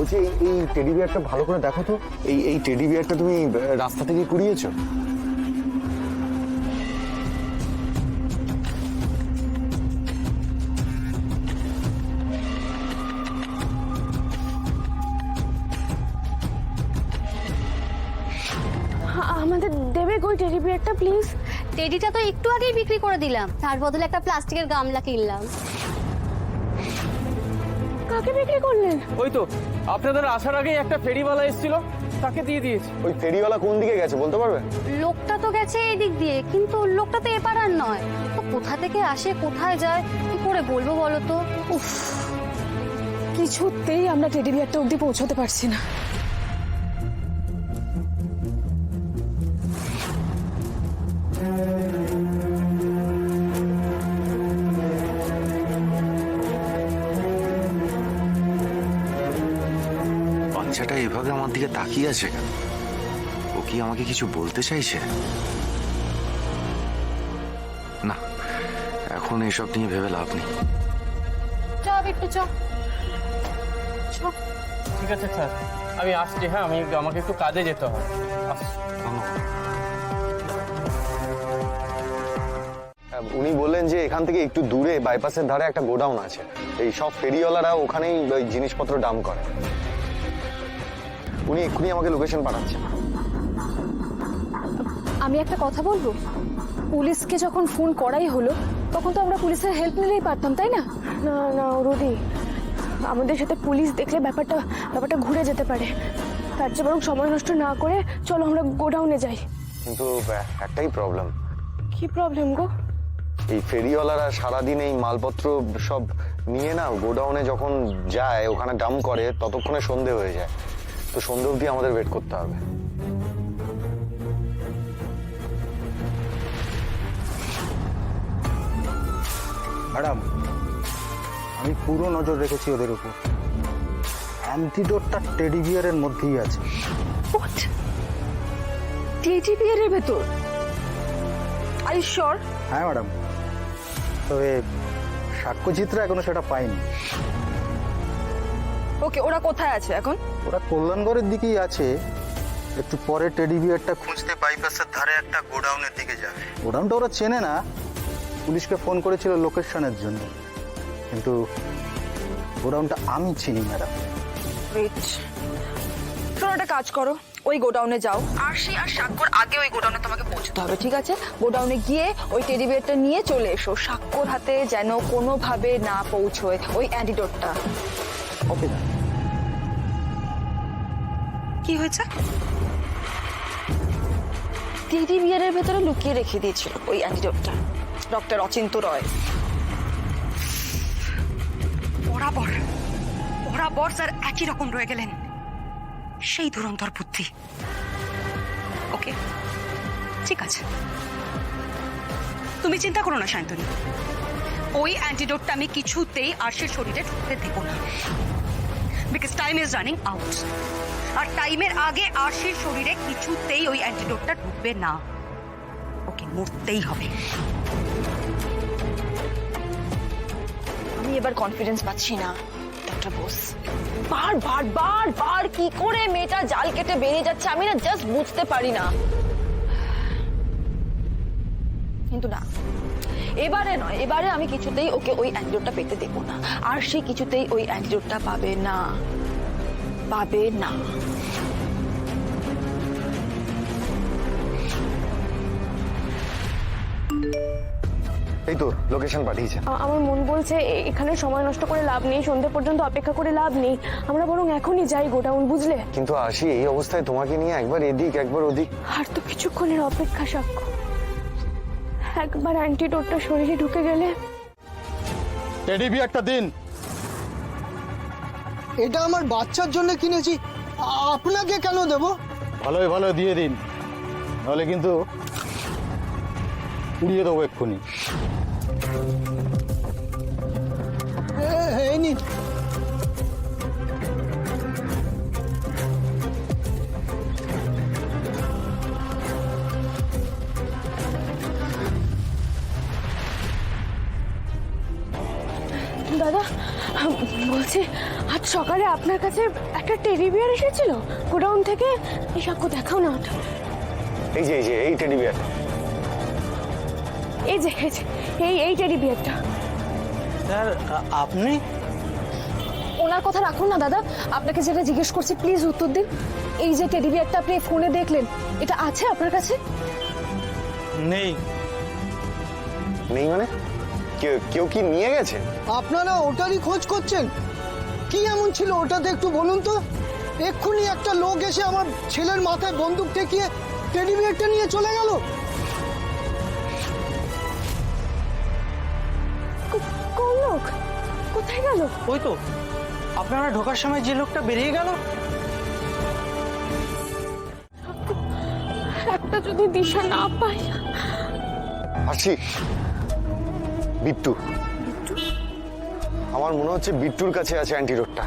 বলছি এই টেডি বিয়ারটা ভালো করে দেখো তো। এই টেডি বিয়ারটা তুমি রাস্তা থেকে কুড়িয়েছো? আমাদের দেবে কই টেডি বিয়ারটা প্লিজ? টেডিটা তো একটু আগেই বিক্রি করে দিলাম, তার বদলে একটা প্লাস্টিকের গামলা কিনলাম। কাকে বিক্রি করলেন? ওই তো আপনাদের আসার আগেই একটা ফেরিওয়ালা এসেছিল, তাকে দিয়ে দিয়েছি। ওই ফেরিওয়ালা কোন দিকে গেছে বলতে পারবে? লোকটা তো গেছে এই দিক দিয়ে, কিন্তু লোকটা তো এপার আর নয়। তো কোথা থেকে আসে কোথায় যায় কি করে বলবো বলো তো? উফ, কিছুতেই আমরা টেডি বিয়ারটা অবধি পৌঁছতে পারছি না। বাচ্চাটা এভাবে আমার দিকে তাকিয়ে আছে কেন? ও কি আমাকে কিছু বলতে চাইছে? না, এখন এসব নিয়ে ভেবে লাভ নেই। চ একটু চ। ঠিক আছে স্যার, আমি আসছি। হ্যাঁ, আমাকে একটু কাজে যেতে হবে। আসছি। উনি বললেন যে এখান থেকে একটু দূরে বাইপাসের ধারে একটা গোডাউন আছে, এই সব ফেরিওয়ালারা ওখানেই ওই জিনিসপত্র ডাম্প করে। উনি এক্ষুনি আমাকে লোকেশন পাঠাচ্ছেন। আমি একটা কথা বলবো, পুলিশকে যখন ফোন করাই হলো তখন তো আমরা পুলিশের হেল্প নিলেই পারতাম, তাই না? না না রোদি, আমাদের সাথে পুলিশ দেখলে ব্যাপারটা ঘুরে যেতে পারে। তার চেয়ে বরং সময় নষ্ট না করে চলো আমরা গোডাউনে যাই। কিন্তু একটাই প্রবলেম। কি প্রবলেম গো? এই ফেরিওয়ালারা সারাদিন এই মালপত্র সব নিয়ে না গোডাউনে যখন যায়, ওখানে ডাম্প করে, ততক্ষণে সন্ধে হয়ে যায়। তো সন্ধে অবধি আমাদের ওয়েট করতে হবে। ম্যাডাম, আমি পুরো নজর রেখেছি ওদের উপর। অ্যান্টিডোটটা টেডি বিয়ারের মধ্যেই আছে। হোয়াট? টেডি বিয়ারের ভেতর? Are you sure? হ্যাঁ ম্যাডাম, তবে সাক্ষ্যচিত্র এখনো সেটা পাইনি। ওকে, ওরা কোথায় আছে এখন? ওরা কল্যাণগড়ের দিকেই আছে। একটু পরে টেডি বিয়ারটা খুঁজতে বাইপাসের ধারে একটা গোডাউনের দিকে যাবে। গোডাউনটা ওরা চেনে না, পুলিশকে ফোন করেছিল লোকেশনের জন্য, কিন্তু গোডাউনটা আমি চিনি ম্যাডাম। রিচ, তোমরা একটা কাজ করো, ওই গোডাউনে যাও। আরশি আর স্বাক্ষর আগে ওই গোডাউনে তোমাকে পৌঁছতে হবে, ঠিক আছে? গোডাউনে গিয়ে ওই টেডি বিয়ারটা নিয়ে চলে এসো। স্বাক্ষর হাতে যেন কোনোভাবে না পৌঁছয় ওই অ্যান্টিডোটটা। ওকে। কি হয়েছে? টেডি বিয়ারের ভেতরে লুকিয়ে রেখে দিয়েছিল ওই অ্যান্টিডোটটা ডক্টর অচিন্ত রয়। বরাবর স্যার একই রকম রয়ে গেলেন, সেই ধুরন্ধর বুদ্ধি। ওকে, ঠিক আছে, তুমি চিন্তা করো না শান্তনী। ওই অ্যান্টিডোটটা আমি কিছুতেই আরশির শরীরে ঢুকতে দেব না, because time is running out. আর টাইমের আগে আরশির শরীরে কিছুতেই ওই অ্যান্টিডোটটা ঢুকবে না। ওকে মরতেই হবে। আমি এবার কনফিডেন্স পাচ্ছি না ডক্টর বোস। বার কি করে মেয়েটা জাল কেটে বেরিয়ে যাচ্ছে আমি না জাস্ট বুঝতে পারি না। কিন্তু না, এবারে নয়, এবারে আমি কিছুতেই ওকে ওই অ্যান্টিডোটটা পেতে দেবো না। আর সে কিছুতেই ওই অ্যান্টিডোটটা পাবে না। এই তো লোকেশন পাঠিয়েছে। আমার মন বলছে এখানে সময় নষ্ট করে লাভ নেই, সন্ধ্যে পর্যন্ত অপেক্ষা করে লাভ নেই, আমরা বরং এখনই যাই গোডাউন, বুঝলে? কিন্তু আসি এই অবস্থায় তোমাকে নিয়ে একবার এদিক একবার ওদিক। আর তো কিছুক্ষণের অপেক্ষা সাক্ষ্য। একবার অ্যান্টিডোটটা শরীরে ঢুকে গেলে। টেডি বিয়ারটা দিন। এটা আমার বাচ্চার জন্য কিনেছি, আপনাকে কেন দেব? ভালো দিয়ে দিন, নাহলে কিন্তু উড়িয়ে দেবো এক্ষুনি। এই নিন। দাদা বলছি আজ সকালে আপনার কাছে একটা টেডি বিয়ার এসেছিল গোডাউন থেকে। এই সাক্ষ্য দেখাও না ওটা। এই যে এই টেডি বিয়ার। এই যে এই টেডি বিয়ারটা। স্যার আপনি? ওনার কথা রাখুন না দাদা, আপনাকে যেটা জিজ্ঞেস করছি প্লিজ উত্তর দিন। এই যে টেডি বিয়ারটা আপনি ফোনে দেখলেন, এটা আছে আপনার কাছে? নেই। নেই মানে কেউ কি নিয়ে গেছে? আপনারা ওটারই খোঁজ করছেন? কি এমন ছিল ওটাতে একটু বলুন তো। এক্ষুনি একটা লোক এসে আমার ছেলের মাথায় বন্দুক ঠেকিয়ে টেডি বিয়ারটা নিয়ে চলে গেল। কোন লোক? কোথায় গেল? ওই তো আপনারা ঢোকার সময় যে লোকটা বেরিয়ে গেল। একটা যদি দিশা না পাই। আসি বিট্টু, আমার মনে হচ্ছে বিট্টুর কাছে আছে অ্যান্টিডোটটা।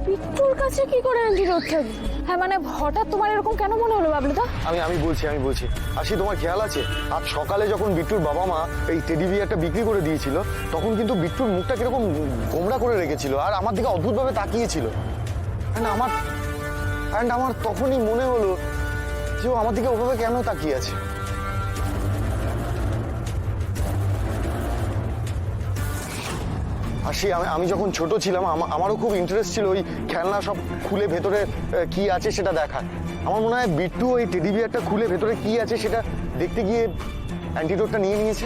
বিট্টুর কাছে কি করে অ্যান্টিডোট থাকবে? হ্যাঁ মানে হঠাৎ তোমার এরকম কেন মনে হলো বাবলুদা? আমি বলছি আসি, তোমার খেয়াল আছে আজ সকালে যখন বিট্টুর বাবা মা এই টেডি বিয়ারটা বিক্রি করে দিয়েছিল, তখন কিন্তু বিট্টুর মুখটা কিরকম গোমড়া করে রেখেছিল আর আমার দিকে অদ্ভুতভাবে তাকিয়েছিল। আমার তখনই মনে হলো যে ও আমার দিকে ওভাবে কেন তাকিয়ে আছে। আসি আমি যখন ছোট ছিলাম আমারও খুব ইন্টারেস্ট ছিল ওই খেলনা সব খুলে ভেতরে কি আছে সেটা দেখার। আমার মনে হয় বিট্টু ওই টেডি বিয়ারটা খুলে ভেতরে কি আছে সেটা দেখতে গিয়ে অ্যান্টিডোটটা নিয়ে নিয়েছে।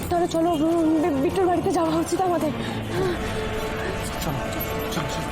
তাহলে চলো বিট্টুর বাড়িতে যাওয়া উচিত আমাদের। চল চল চল।